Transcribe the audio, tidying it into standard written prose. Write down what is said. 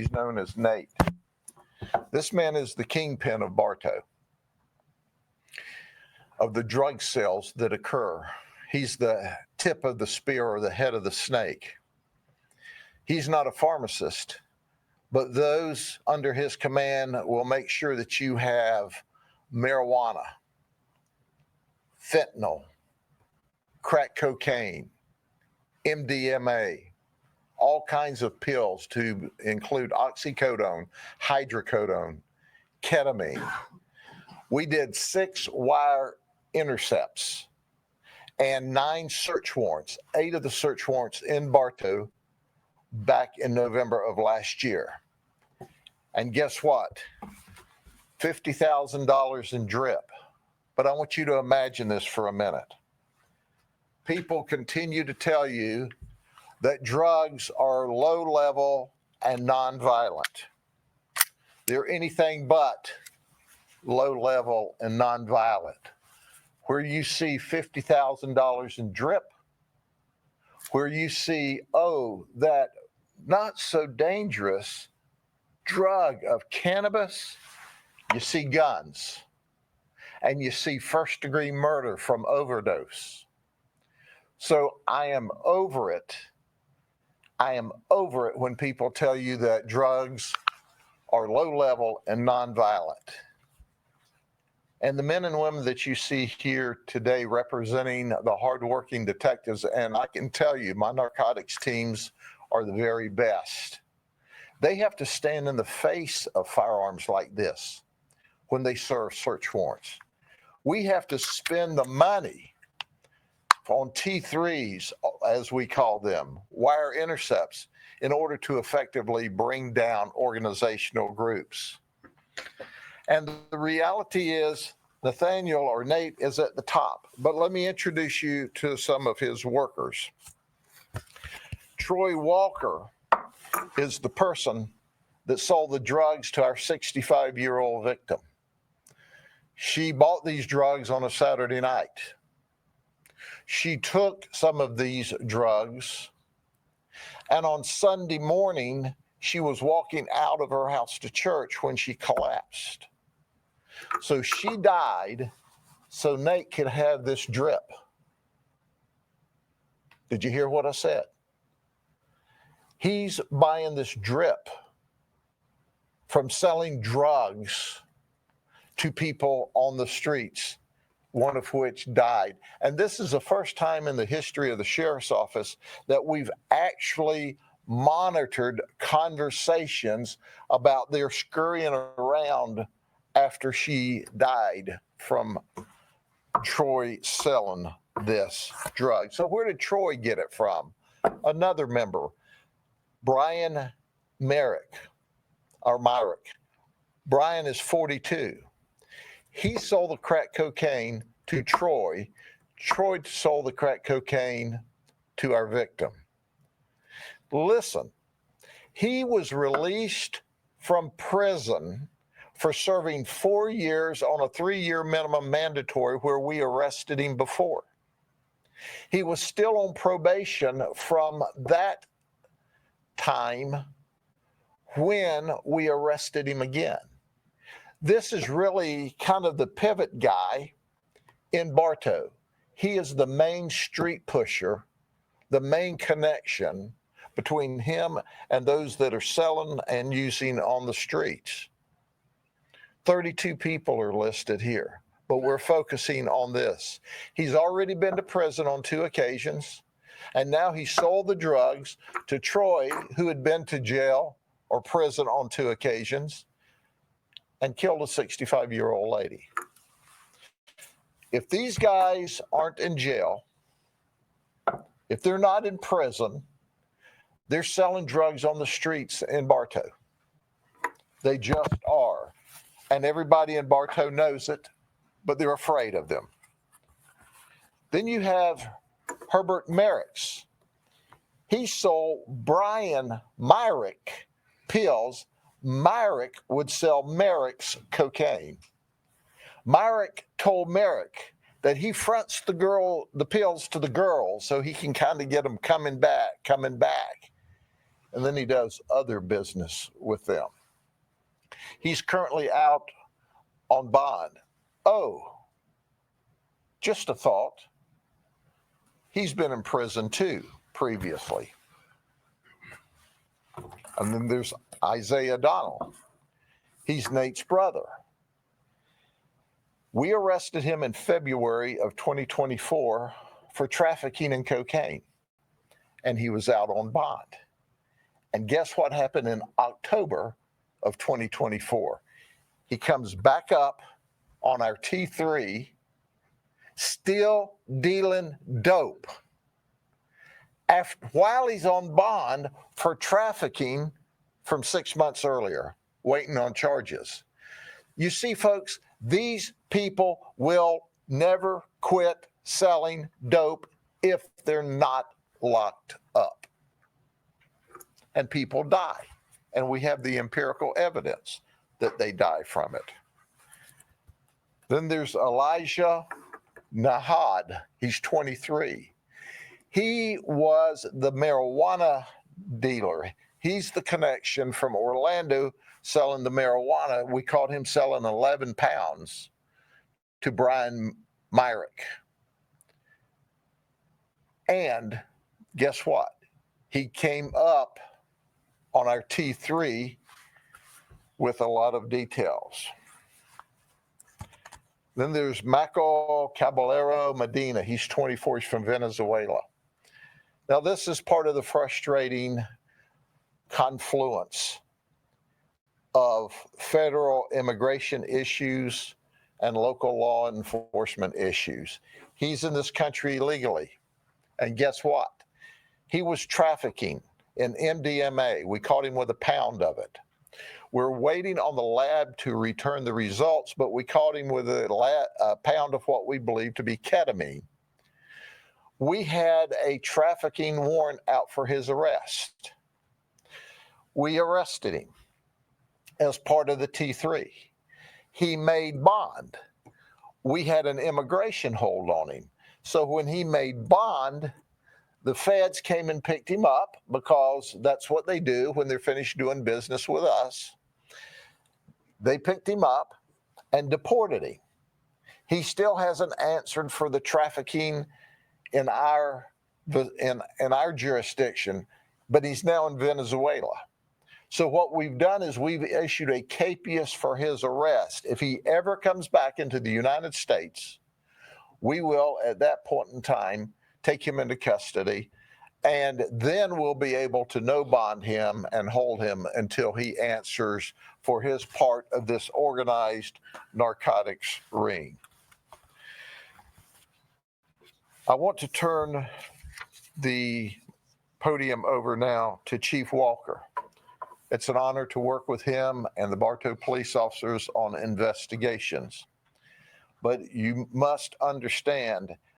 He's known as Nate. This man is the kingpin of Bartow, of the drug sales that occur. He's the tip of the spear or the head of the snake. He's not a pharmacist, but those under his command will make sure that you have marijuana, fentanyl, crack cocaine, MDMA, all kinds of pills to include oxycodone, hydrocodone, ketamine. We did 6 wire intercepts and 9 search warrants, 8 of the search warrants in Bartow back in November of last year. And guess what? $50,000 in drip. But I want you to imagine this for a minute. People continue to tell you that drugs are low level and nonviolent. They're anything but low level and nonviolent. Where you see $50,000 in drip, where you see, that not so dangerous drug of cannabis, you see guns, and you see first-degree murder from overdose. So I am over it. I am over it when people tell you that drugs are low level and nonviolent. And the men and women that you see here today representing the hardworking detectives, and I can tell you my narcotics teams are the very best. They have to stand in the face of firearms like this when they serve search warrants. We have to spend the money on T3s, as we call them, wire intercepts, in order to effectively bring down organizational groups. And the reality is, Nathaniel or Nate is at the top. But let me introduce you to some of his workers. Troy Walker is the person that sold the drugs to our 65-year-old victim. She bought these drugs on a Saturday night. She took some of these drugs, and on Sunday morning, she was walking out of her house to church when she collapsed. So she died so Nate could have this drip. Did you hear what I said? He's buying this drip from selling drugs to people on the streets, one of which died. And this is the first time in the history of the sheriff's office that we've actually monitored conversations about their scurrying around after she died from Troy selling this drug. So where did Troy get it from? Another member, Brian Myrick. Brian is 42. He sold the crack cocaine to Troy. Troy sold the crack cocaine to our victim. Listen, he was released from prison for serving 4 years on a 3-year minimum mandatory where we arrested him before. He was still on probation from that time when we arrested him again. This is really kind of the pivot guy in Bartow. He is the main street pusher, the main connection between him and those that are selling and using on the streets. 32 people are listed here, but we're focusing on this. He's already been to prison on 2 occasions, and now he sold the drugs to Troy, who had been to jail or prison on 2 occasions, and killed a 65-year-old lady. If these guys aren't in jail, if they're not in prison, they're selling drugs on the streets in Bartow. They just are. And everybody in Bartow knows it, but they're afraid of them. Then you have Herbert Merrick's. He sold Brian Myrick pills. Myrick would sell Merrick's cocaine. Myrick told Merrick that he fronts the pills to the girl so he can kind of get them coming back. and then he does other business with them. He's currently out on bond. Oh, just a thought. He's been in prison too previously. And then there's Isaiah Donnell. He's Nate's brother. We arrested him in February of 2024 for trafficking in cocaine, and he was out on bond. And guess what happened in October of 2024? He comes back up on our T3, still dealing dope, while he's on bond for trafficking from 6 months earlier, waiting on charges. You see, folks, these people will never quit selling dope if they're not locked up. And people die. And we have the empirical evidence that they die from it. Then there's Elijah Nahad. He's 23. He was the marijuana dealer. He's the connection from Orlando selling the marijuana. We caught him selling 11 pounds to Brian Myrick. And guess what? He came up on our T3 with a lot of details. Then there's Michael Caballero Medina. He's 24. He's from Venezuela. Now, this is part of the frustrating confluence of federal immigration issues and local law enforcement issues. He's in this country illegally. And guess what? He was trafficking in MDMA. We caught him with a pound of it. We're waiting on the lab to return the results, but we caught him with a pound of what we believe to be ketamine. We had a trafficking warrant out for his arrest. We arrested him as part of the T3. He made bond. We had an immigration hold on him. So when he made bond, the feds came and picked him up because that's what they do when they're finished doing business with us. They picked him up and deported him. He still hasn't answered for the trafficking in our jurisdiction, but he's now in Venezuela. So what we've done is we've issued a capias for his arrest. If he ever comes back into the United States, we will, at that point in time, take him into custody, and then we'll be able to no bond him and hold him until he answers for his part of this organized narcotics ring. I want to turn the podium over now to Chief Walker. It's an honor to work with him and the Bartow police officers on investigations. But you must understand